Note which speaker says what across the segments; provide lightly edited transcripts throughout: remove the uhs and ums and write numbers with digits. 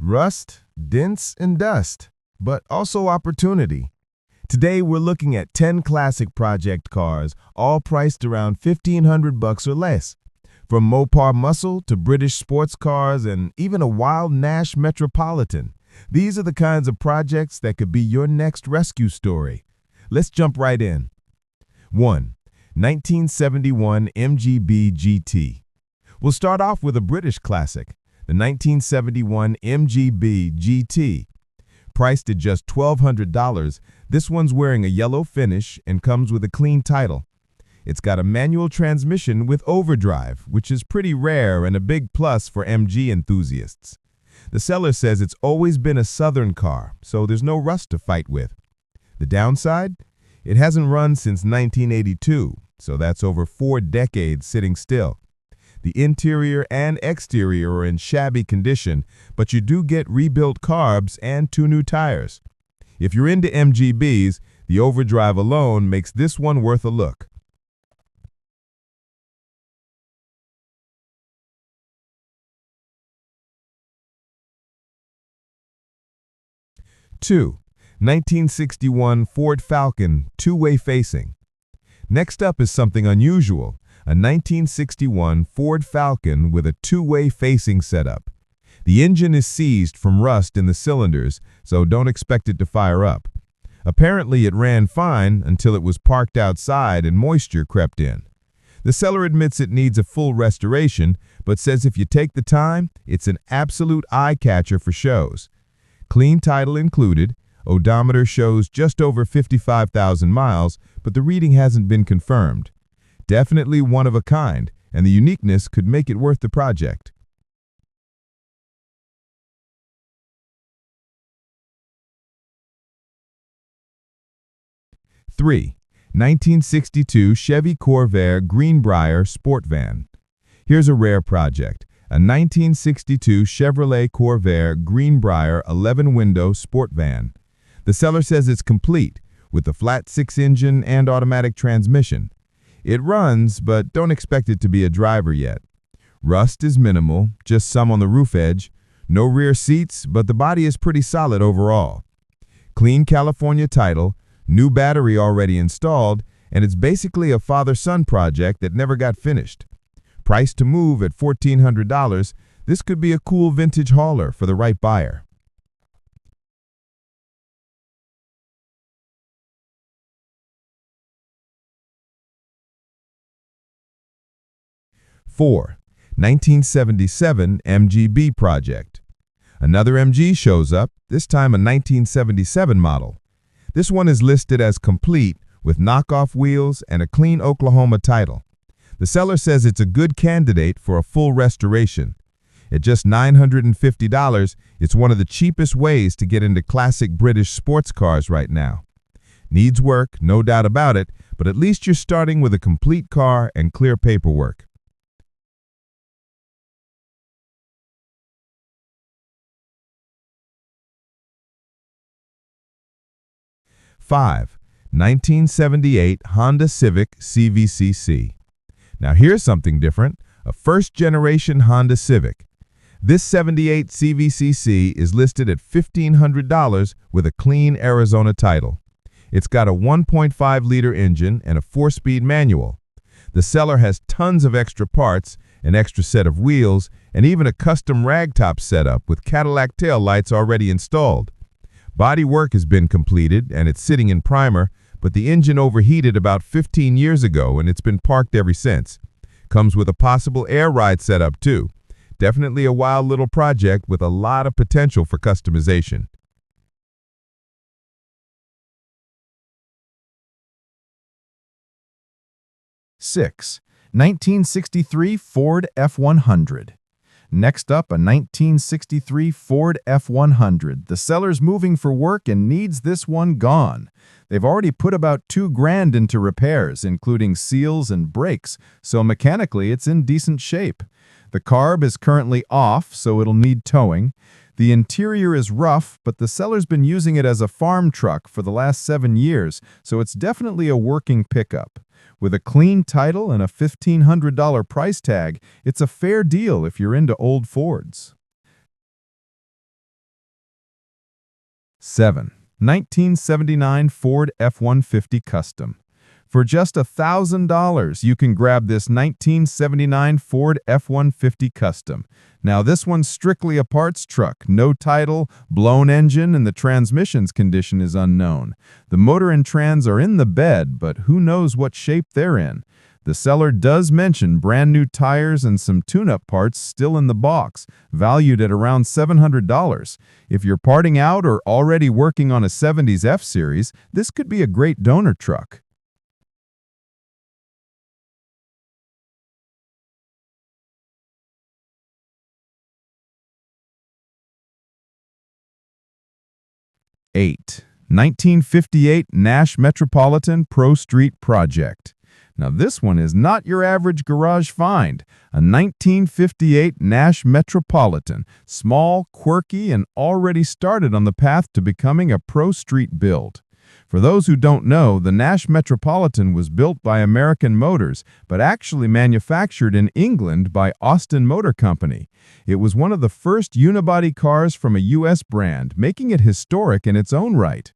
Speaker 1: rust, dents, and dust, but also opportunity. Today we're looking at 10 classic project cars, all priced around $1,500 or less. From Mopar muscle to British sports cars and even a wild Nash Metropolitan. These are the kinds of projects that could be your next rescue story. Let's jump right in. 1. 1971 MGB GT. We'll start off with a British classic, the 1971 MGB GT. Priced at just $1,200, this one's wearing a yellow finish and comes with a clean title. It's got a manual transmission with overdrive, which is pretty rare and a big plus for MG enthusiasts. The seller says it's always been a Southern car, so there's no rust to fight with. The downside? It hasn't run since 1982, so that's over 4 decades sitting still. The interior and exterior are in shabby condition, but you do get rebuilt carbs and 2 new tires. If you're into MGBs, the overdrive alone makes this one worth a look. 2. 1961 Ford Falcon two-way facing. Next up is something unusual, a 1961 Ford Falcon with a two-way facing setup. The engine is seized from rust in the cylinders, so don't expect it to fire up. Apparently it ran fine until it was parked outside and moisture crept in. The seller admits it needs a full restoration, but says if you take the time, it's an absolute eye-catcher for shows. Clean title included, odometer shows just over 55,000 miles, but the reading hasn't been confirmed. Definitely one of a kind, and the uniqueness could make it worth the project. 3. 1962 Chevy Corvair Greenbrier Sport Van. Here's a rare project, a 1962 Chevrolet Corvair Greenbrier 11-window sport van. The seller says it's complete, with the flat 6 engine and automatic transmission. It runs, but don't expect it to be a driver yet. Rust is minimal, just some on the roof edge. No rear seats, but the body is pretty solid overall. Clean California title, new battery already installed, and it's basically a father-son project that never got finished. Priced to move at $1,400, this could be a cool vintage hauler for the right buyer. 4. 1977 MGB Project. Another MG shows up, this time a 1977 model. This one is listed as complete with knockoff wheels and a clean Oklahoma title. The seller says it's a good candidate for a full restoration. At just $950, it's one of the cheapest ways to get into classic British sports cars right now. Needs work, no doubt about it, but at least you're starting with a complete car and clear paperwork. 5. 1978 Honda Civic CVCC. Now here's something different, a first-generation Honda Civic. This 78 CVCC is listed at $1,500 with a clean Arizona title. It's got a 1.5-liter engine and a 4-speed manual. The seller has tons of extra parts, an extra set of wheels, and even a custom ragtop setup with Cadillac taillights already installed. Body work has been completed and it's sitting in primer, but the engine overheated about 15 years ago and it's been parked ever since. Comes with a possible air ride setup too. Definitely a wild little project with a lot of potential for customization.
Speaker 2: 6. 1963 Ford F100. Next up, a 1963 Ford F100. The seller's moving for work and needs this one gone. They've already put about $2,000 into repairs, including seals and brakes, so mechanically it's in decent shape. The carb is currently off, so it'll need towing. The interior is rough, but the seller's been using it as a farm truck for the last 7 years, so it's definitely a working pickup. With a clean title and a $1,500 price tag, it's a fair deal if you're into old Fords. 7. 1979 Ford F-150 Custom. For just $1,000, you can grab this 1979 Ford F-150 Custom. Now, this one's strictly a parts truck, no title, blown engine, and the transmission's condition is unknown. The motor and trans are in the bed, but who knows what shape they're in. The seller does mention brand new tires and some tune-up parts still in the box, valued at around $700. If you're parting out or already working on a 70s F-Series, this could be a great donor truck. Eight. 1958 Nash Metropolitan Pro Street Project. Now this one is not your average garage find. A 1958 Nash Metropolitan, small, quirky, and already started on the path to becoming a pro street build. For those who don't know, the Nash Metropolitan was built by American Motors, but actually manufactured in England by Austin Motor Company. It was one of the first unibody cars from a U.S. brand, making it historic in its own right.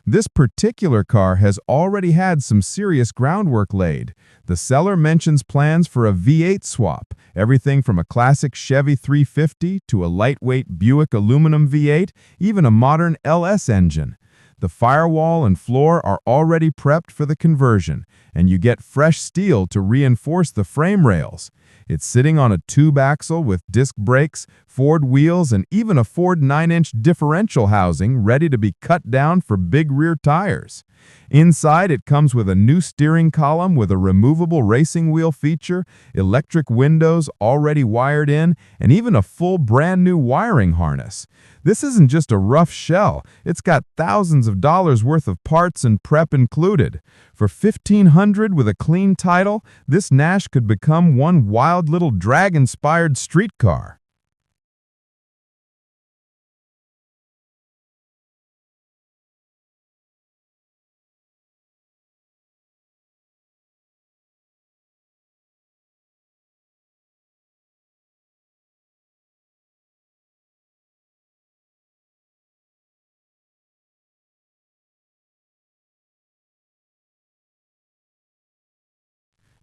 Speaker 2: This particular car has already had some serious groundwork laid. The seller mentions plans for a V8 swap, everything from a classic Chevy 350 to a lightweight Buick aluminum V8, even a modern LS engine. The firewall and floor are already prepped for the conversion, and you get fresh steel to reinforce the frame rails. It's sitting on a tube axle with disc brakes, Ford wheels, and even a Ford 9-inch differential housing ready to be cut down for big rear tires. Inside, it comes with a new steering column with a removable racing wheel feature, electric windows already wired in, and even a full brand new wiring harness. This isn't just a rough shell, it's got thousands of dollars worth of parts and prep included. For $1,500 with a clean title, this Nash could become one wild little drag-inspired street car.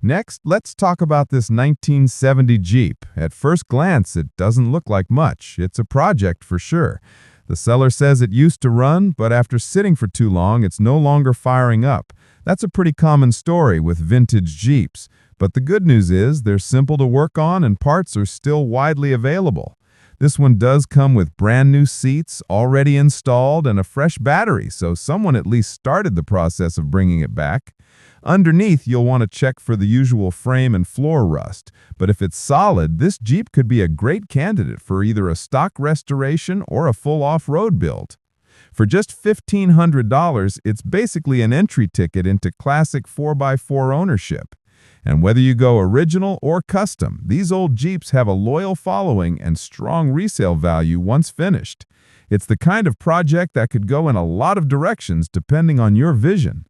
Speaker 2: Next, let's talk about this 1970 Jeep. At first glance, it doesn't look like much. It's a project for sure. The seller says it used to run, but after sitting for too long, it's no longer firing up. That's a pretty common story with vintage Jeeps. But the good news is they're simple to work on and parts are still widely available. This one does come with brand new seats already installed and a fresh battery, so someone at least started the process of bringing it back. Underneath, you'll want to check for the usual frame and floor rust, but if it's solid, this Jeep could be a great candidate for either a stock restoration or a full off-road build. For just $1,500, it's basically an entry ticket into classic 4x4 ownership. And whether you go original or custom, these old Jeeps have a loyal following and strong resale value once finished. It's the kind of project that could go in a lot of directions depending on your vision.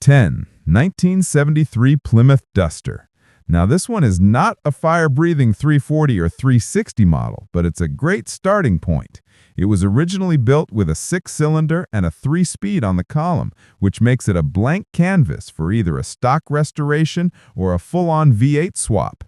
Speaker 2: Ten. 1973 Plymouth Duster. Now this one is not a fire-breathing 340 or 360 model, but it's a great starting point. It was originally built with a 6-cylinder and a 3-speed on the column, which makes it a blank canvas for either a stock restoration or a full-on V8 swap.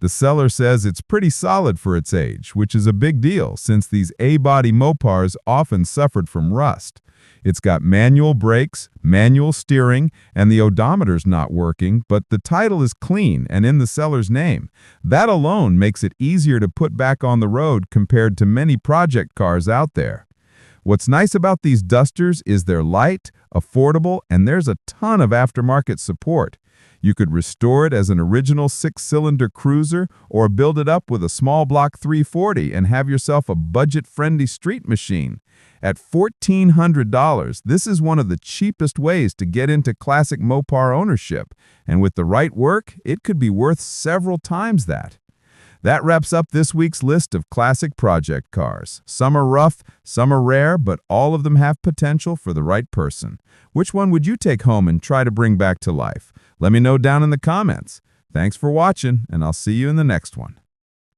Speaker 2: The seller says it's pretty solid for its age, which is a big deal since these A-body Mopars often suffered from rust. It's got manual brakes, manual steering, and the odometer's not working, but the title is clean and in the seller's name. That alone makes it easier to put back on the road compared to many project cars out there. What's nice about these Dusters is they're light, affordable, and there's a ton of aftermarket support. You could restore it as an original 6-cylinder cruiser or build it up with a small block 340 and have yourself a budget-friendly street machine. At $1,400, this is one of the cheapest ways to get into classic Mopar ownership, and with the right work, it could be worth several times that. That wraps up this week's list of classic project cars. Some are rough, some are rare, but all of them have potential for the right person. Which one would you take home and try to bring back to life? Let me know down in the comments. Thanks for watching, and I'll see you in the next one.